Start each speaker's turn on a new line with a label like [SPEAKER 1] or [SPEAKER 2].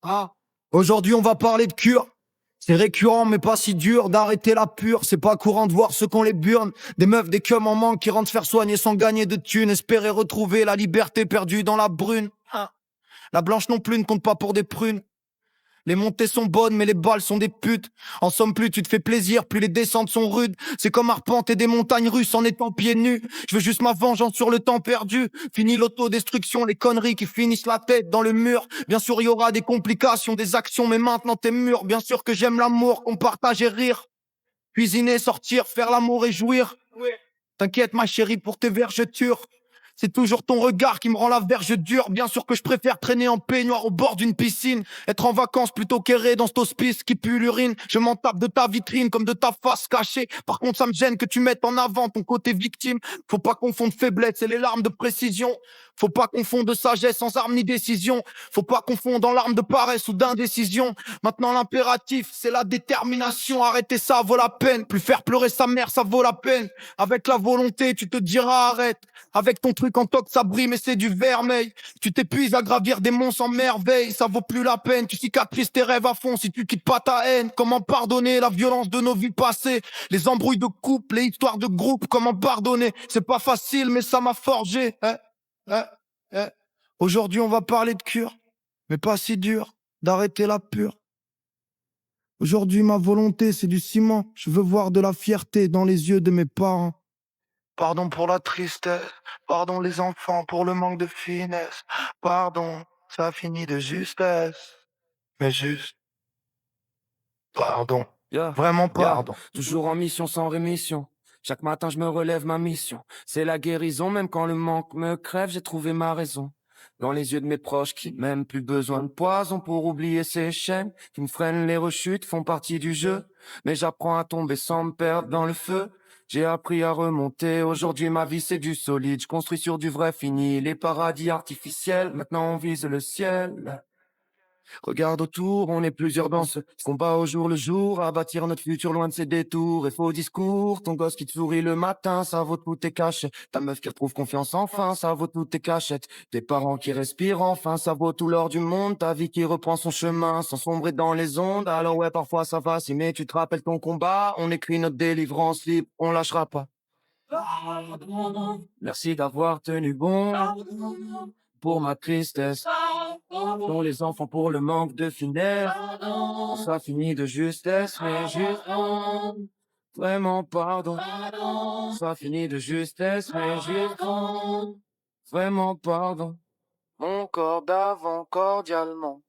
[SPEAKER 1] Ah, aujourd'hui on va parler de cure. C'est récurrent mais pas si dur d'arrêter la pure. C'est pas courant de voir ceux qu'on les burne. Des meufs, des cums en manque qui rentrent faire soigner sans gagner de thunes. Espérer retrouver la liberté perdue dans la brune. Ah. La blanche non plus ne compte pas pour des prunes. Les montées sont bonnes, mais les balles sont des putes. En somme, plus tu te fais plaisir, plus les descentes sont rudes. C'est comme arpenter des montagnes russes en étant pieds nus. Je veux juste ma vengeance sur le temps perdu. Fini l'autodestruction, les conneries qui finissent la tête dans le mur. Bien sûr, il y aura des complications, des actions, mais maintenant t'es mûr. Bien sûr que j'aime l'amour, qu'on partage et rire. Cuisiner, sortir, faire l'amour et jouir. T'inquiète, ma chérie, pour tes vergetures. C'est toujours ton regard qui me rend la verge dure. Bien sûr que je préfère traîner en peignoir au bord d'une piscine. Être en vacances plutôt qu'errer dans cet hospice qui pue l'urine. Je m'en tape de ta vitrine comme de ta face cachée. Par contre, ça me gêne que tu mettes en avant ton côté victime. Faut pas confondre faiblesse et les larmes de précision. Faut pas confondre sagesse sans arme ni décision. Faut pas confondre en larmes de paresse ou d'indécision. Maintenant, l'impératif, c'est la détermination. Arrêter ça vaut la peine. Plus faire pleurer sa mère, ça vaut la peine. Avec la volonté, tu te diras arrête. Avec ton truc en toc, ça brille, mais c'est du vermeil. Tu t'épuises à gravir des monts sans merveille, ça vaut plus la peine. Tu cicatrises tes rêves à fond si tu quittes pas ta haine. Comment pardonner la violence de nos vies passées, les embrouilles de couple, les histoires de groupe, comment pardonner? C'est pas facile, mais ça m'a forgé. Hein, hein. Aujourd'hui, on va parler de cure, mais pas si dur d'arrêter la pure. Aujourd'hui, ma volonté, c'est du ciment. Je veux voir de la fierté dans les yeux de mes parents. Pardon pour la tristesse, pardon les enfants pour le manque de finesse, pardon, ça a fini de justesse, mais juste, pardon,
[SPEAKER 2] Yeah,
[SPEAKER 1] vraiment
[SPEAKER 2] yeah,
[SPEAKER 1] pardon.
[SPEAKER 2] toujours en mission sans rémission. Chaque matin je me relève ma mission. C'est la guérison, même quand le manque me crève, j'ai trouvé ma raison. Dans les yeux de mes proches qui m'aiment, plus besoin de poison pour oublier ces chaînes qui me freinent, les rechutes font partie du jeu. Mais j'apprends à tomber sans me perdre dans le feu. J'ai appris à remonter, aujourd'hui ma vie c'est du solide. Je construis sur du vrai fini, les paradis artificiels, maintenant on vise le ciel. Regarde autour, on est plusieurs dans ce combat au jour le jour, à bâtir notre futur loin de ces détours et faux discours. Ton gosse qui te sourit le matin, ça vaut tout tes cachets. Ta meuf qui retrouve confiance enfin, ça vaut toutes tes cachettes. Tes parents qui respirent enfin, ça vaut tout l'or du monde. Ta vie qui reprend son chemin sans sombrer dans les ondes. Alors ouais, parfois ça va, si mais tu te rappelles ton combat. On écrit notre délivrance libre, on lâchera pas. Merci d'avoir tenu bon pour ma tristesse. Dont les enfants pour le manque de finesse. Ça finit de justesse, mais juste vraiment pardon. Ça finit de justesse, mais juste vraiment pardon. Mon corps d'avant cordialement.